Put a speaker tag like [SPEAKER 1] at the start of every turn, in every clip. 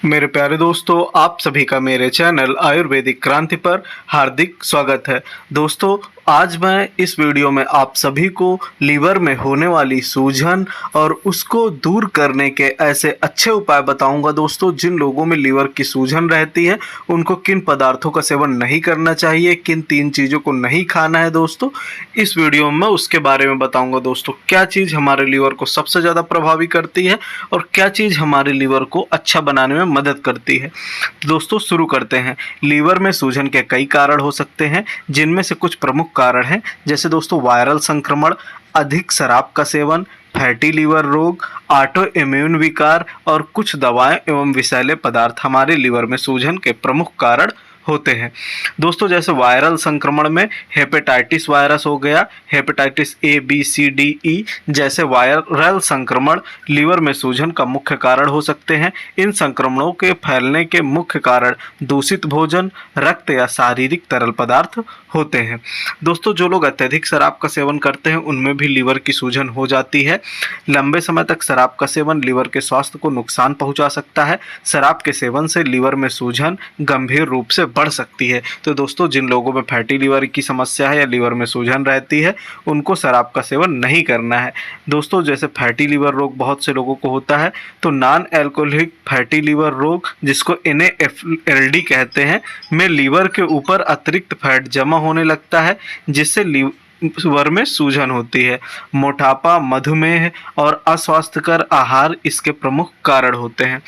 [SPEAKER 1] मेरे प्यारे दोस्तों, आप सभी का मेरे चैनल आयुर्वेदिक क्रांति पर हार्दिक स्वागत है। दोस्तों, आज मैं इस वीडियो में आप सभी को लीवर में होने वाली सूजन और उसको दूर करने के ऐसे अच्छे उपाय बताऊंगा। दोस्तों, जिन लोगों में लीवर की सूजन रहती है उनको किन पदार्थों का सेवन नहीं करना चाहिए, किन 3 चीज़ों को नहीं खाना है। दोस्तों, इस वीडियो में मैं उसके बारे में बताऊंगा। दोस्तों, क्या चीज़ हमारे लीवर को सबसे ज़्यादा प्रभावी करती है और क्या चीज़ हमारे लीवर को अच्छा बनाने में मदद करती है। तो दोस्तों, शुरू करते हैं। लीवर में सूजन के कई कारण हो सकते हैं, जिनमें से कुछ प्रमुख कारण हैं, जैसे दोस्तों वायरल संक्रमण, अधिक शराब का सेवन, फैटी लीवर रोग, ऑटो इम्यून विकार और कुछ दवाएं एवं विषैले पदार्थ हमारे लीवर में सूजन के प्रमुख कारण होते हैं। दोस्तों, जैसे वायरल संक्रमण में हेपेटाइटिस वायरस हो गया, hepatitis A B C D E जैसे वायरल संक्रमण लीवर में सूजन का मुख्य कारण हो सकते हैं। इन संक्रमणों के फैलने के मुख्य कारण दूषित भोजन, रक्त या शारीरिक तरल पदार्थ होते हैं। दोस्तों, जो लोग अत्यधिक शराब का सेवन करते हैं उनमें भी लीवर की सूजन हो जाती है। लंबे समय तक शराब का सेवन लीवर के स्वास्थ्य को नुकसान पहुंचा सकता है। शराब के सेवन से लीवर में सूजन गंभीर रूप से बढ़ सकती है। तो दोस्तों, जिन लोगों में फैटी लीवर की समस्या है या लीवर में सूजन रहती है उनको शराब का सेवन नहीं करना है। दोस्तों, जैसे फैटी लीवर रोग बहुत से लोगों को होता है, तो नॉन अल्कोहलिक फैटी लीवर रोग, जिसको NAFLD कहते हैं, में लीवर के ऊपर अतिरिक्त फैट जमा होने लगता है, जिससे लीवर में सूजन होती है। मोटापा, मधुमेह और अस्वास्थ्यकर आहार इसके प्रमुख कारण होते हैं।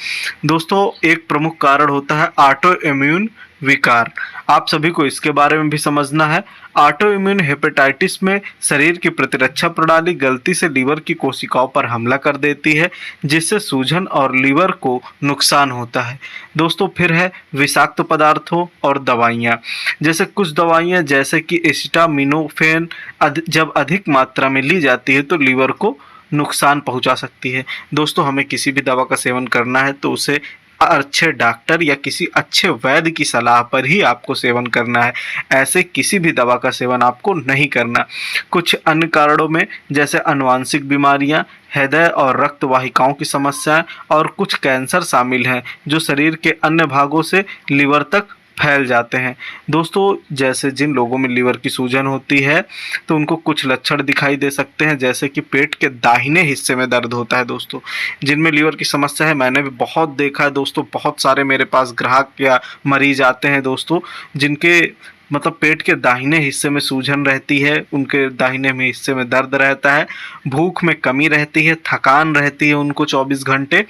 [SPEAKER 1] दोस्तों, एक प्रमुख कारण होता है ऑटो इम्यून विकार। आप सभी को इसके बारे में भी समझना है। ऑटो इम्यून हेपेटाइटिस में शरीर की प्रतिरक्षा प्रणाली गलती से लीवर की कोशिकाओं पर हमला कर देती है, जिससे सूजन और लीवर को नुकसान होता है। दोस्तों, फिर है विषाक्त पदार्थों और दवाइयाँ। जैसे कुछ दवाइयाँ जैसे कि एसिटामिनोफेन जब अधिक मात्रा में ली जाती है तो लीवर को नुकसान पहुंचा सकती है। दोस्तों, हमें किसी भी दवा का सेवन करना है तो उसे अच्छे डॉक्टर या किसी अच्छे वैद्य की सलाह पर ही आपको सेवन करना है। ऐसे किसी भी दवा का सेवन आपको नहीं करना। कुछ अन्य कारणों में जैसे आनुवंशिक बीमारियां, हृदय और रक्त वाहिकाओं की समस्याएं और कुछ कैंसर शामिल हैं, जो शरीर के अन्य भागों से लीवर तक फैल जाते हैं। दोस्तों, जैसे जिन लोगों में लीवर की सूजन होती है तो उनको कुछ लक्षण दिखाई दे सकते हैं, जैसे कि पेट के दाहिने हिस्से में दर्द होता है। दोस्तों, जिनमें लीवर की समस्या है, मैंने भी बहुत देखा है। दोस्तों, बहुत सारे मेरे पास ग्राहक या मरीज आते हैं दोस्तों, जिनके पेट के दाहिने हिस्से में सूजन रहती है, उनके दाहिने में हिस्से में दर्द रहता है, भूख में कमी रहती है, थकान रहती है उनको 24 घंटे,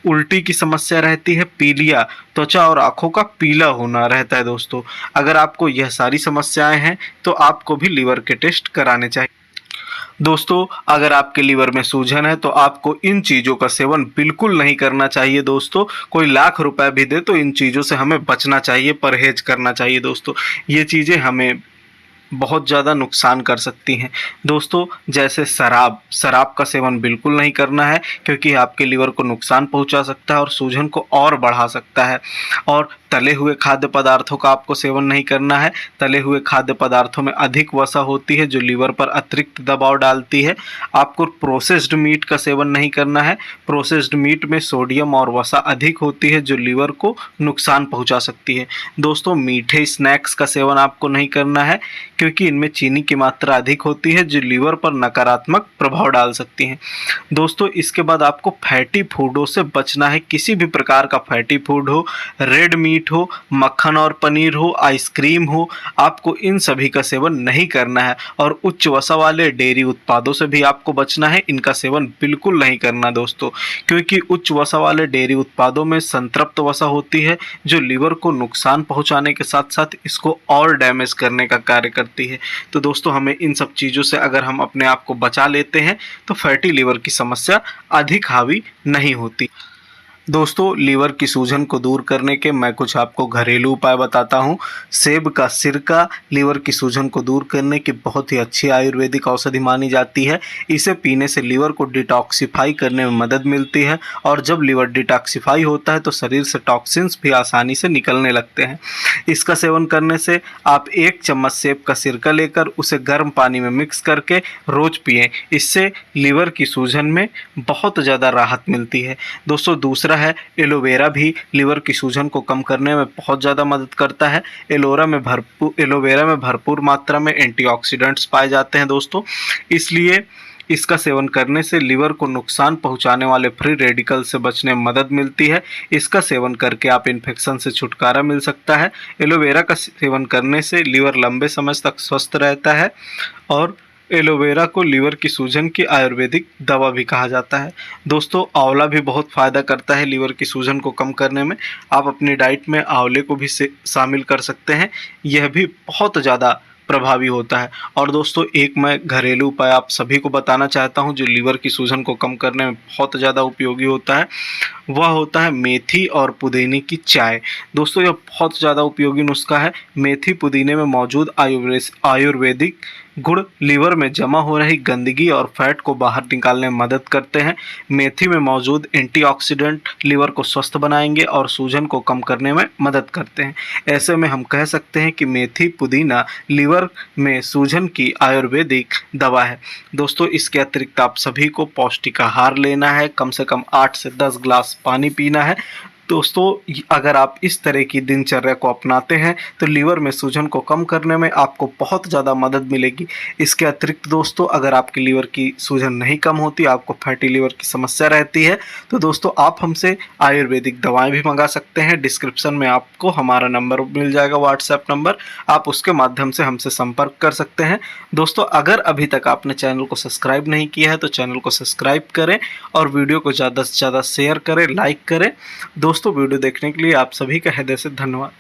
[SPEAKER 1] उल्टी की समस्या रहती है, पीलिया, त्वचा और आँखों का पीला होना रहता है। दोस्तों, अगर आपको यह सारी समस्याएं हैं तो आपको भी लीवर के टेस्ट कराने चाहिए। दोस्तों, अगर आपके लीवर में सूजन है तो आपको इन चीज़ों का सेवन बिल्कुल नहीं करना चाहिए। दोस्तों, कोई लाख रुपए भी दे तो इन चीज़ों से हमें बचना चाहिए, परहेज करना चाहिए। दोस्तों, ये चीज़ें हमें बहुत ज़्यादा नुकसान कर सकती हैं। दोस्तों, जैसे शराब का सेवन बिल्कुल नहीं करना है, क्योंकि आपके लीवर को नुकसान पहुंचा सकता है और सूजन को और बढ़ा सकता है। और तले हुए खाद्य पदार्थों का आपको सेवन नहीं करना है। तले हुए खाद्य पदार्थों में अधिक वसा होती है, जो लीवर पर अतिरिक्त दबाव डालती है। आपको प्रोसेस्ड मीट का सेवन नहीं करना है। प्रोसेस्ड मीट में सोडियम और वसा अधिक होती है, जो लीवर को नुकसान पहुंचा सकती है। दोस्तों, मीठे स्नैक्स का सेवन आपको नहीं करना है, क्योंकि इनमें चीनी की मात्रा अधिक होती है, जो लीवर पर नकारात्मक प्रभाव डाल सकती हैं। दोस्तों, इसके बाद आपको फैटी फूडों से बचना है। किसी भी प्रकार का फैटी फूड हो, रेड मीट हो, मक्खन और पनीर हो, आइसक्रीम हो, आपको इन सभी का सेवन नहीं करना है। और उच्च वसा वाले डेयरी उत्पादों से भी आपको बचना है। इनका सेवन बिल्कुल नहीं करना दोस्तों, क्योंकि उच्च वसा वाले डेयरी उत्पादों में संतृप्त वसा होती है, जो लीवर को नुकसान पहुंचाने के साथ साथ इसको और डैमेज करने का कार्य करती है। तो दोस्तों, हमें इन सब चीज़ों से अगर हम अपने आप को बचा लेते हैं तो फैटी लीवर की समस्या अधिक हावी नहीं होती। दोस्तों, लीवर की सूजन को दूर करने के मैं कुछ आपको घरेलू उपाय बताता हूँ। सेब का सिरका लीवर की सूजन को दूर करने की बहुत ही अच्छी आयुर्वेदिक औषधि मानी जाती है। इसे पीने से लीवर को डिटॉक्सिफाई करने में मदद मिलती है, और जब लीवर डिटॉक्सिफाई होता है तो शरीर से टॉक्सिन्स भी आसानी से निकलने लगते हैं। इसका सेवन करने से आप 1 चम्मच सेब का सिरका लेकर उसे गर्म पानी में मिक्स करके रोज़ पिएँ। इससे लीवर की सूजन में बहुत ज़्यादा राहत मिलती है। दोस्तों, दूसरा दूसरा है एलोवेरा भी लीवर की सूजन को कम करने में बहुत ज़्यादा मदद करता है। एलोवेरा में भरपूर मात्रा में एंटीऑक्सीडेंट्स पाए जाते हैं दोस्तों, इसलिए इसका सेवन करने से लीवर को नुकसान पहुंचाने वाले फ्री रेडिकल से बचने में मदद मिलती है। इसका सेवन करके आप इन्फेक्शन से छुटकारा मिल सकता है। एलोवेरा का सेवन करने से लीवर लंबे समय तक स्वस्थ रहता है और एलोवेरा को लीवर की सूजन की आयुर्वेदिक दवा भी कहा जाता है। दोस्तों आंवला भी बहुत फ़ायदा करता है लीवर की सूजन को कम करने में। आप अपनी डाइट में आंवले को भी शामिल कर सकते हैं, यह भी बहुत ज़्यादा प्रभावी होता है। और दोस्तों एक मैं घरेलू उपाय आप सभी को बताना चाहता हूं जो लीवर की सूजन को कम करने में बहुत ज़्यादा उपयोगी होता है, वह होता है मेथी और पुदीने की चाय। दोस्तों यह बहुत ज़्यादा उपयोगी नुस्खा है। मेथी पुदीने में मौजूद आयुर्वेदिक गुण लीवर में जमा हो रही गंदगी और फैट को बाहर निकालने में मदद करते हैं। मेथी में मौजूद एंटीऑक्सीडेंट लीवर को स्वस्थ बनाएंगे और सूजन को कम करने में मदद करते हैं। ऐसे में हम कह सकते हैं कि मेथी पुदीना लीवर में सूजन की आयुर्वेदिक दवा है। दोस्तों इसके अतिरिक्त आप सभी को पौष्टिक आहार लेना है, कम से कम 8 से 10 ग्लास पानी पीना है। दोस्तों अगर आप इस तरह की दिनचर्या को अपनाते हैं तो लीवर में सूजन को कम करने में आपको बहुत ज़्यादा मदद मिलेगी। इसके अतिरिक्त दोस्तों अगर आपकी लीवर की सूजन नहीं कम होती, आपको फैटी लीवर की समस्या रहती है, तो दोस्तों आप हमसे आयुर्वेदिक दवाएं भी मंगा सकते हैं। डिस्क्रिप्शन में आपको हमारा नंबर मिल जाएगा, व्हाट्सएप नंबर, आप उसके माध्यम से हमसे संपर्क कर सकते हैं। दोस्तों अगर अभी तक आपने चैनल को सब्सक्राइब नहीं किया है तो चैनल को सब्सक्राइब करें और वीडियो को ज़्यादा से ज़्यादा शेयर करें, लाइक करें। दोस्तों वीडियो देखने के लिए आप सभी का हृदय से धन्यवाद।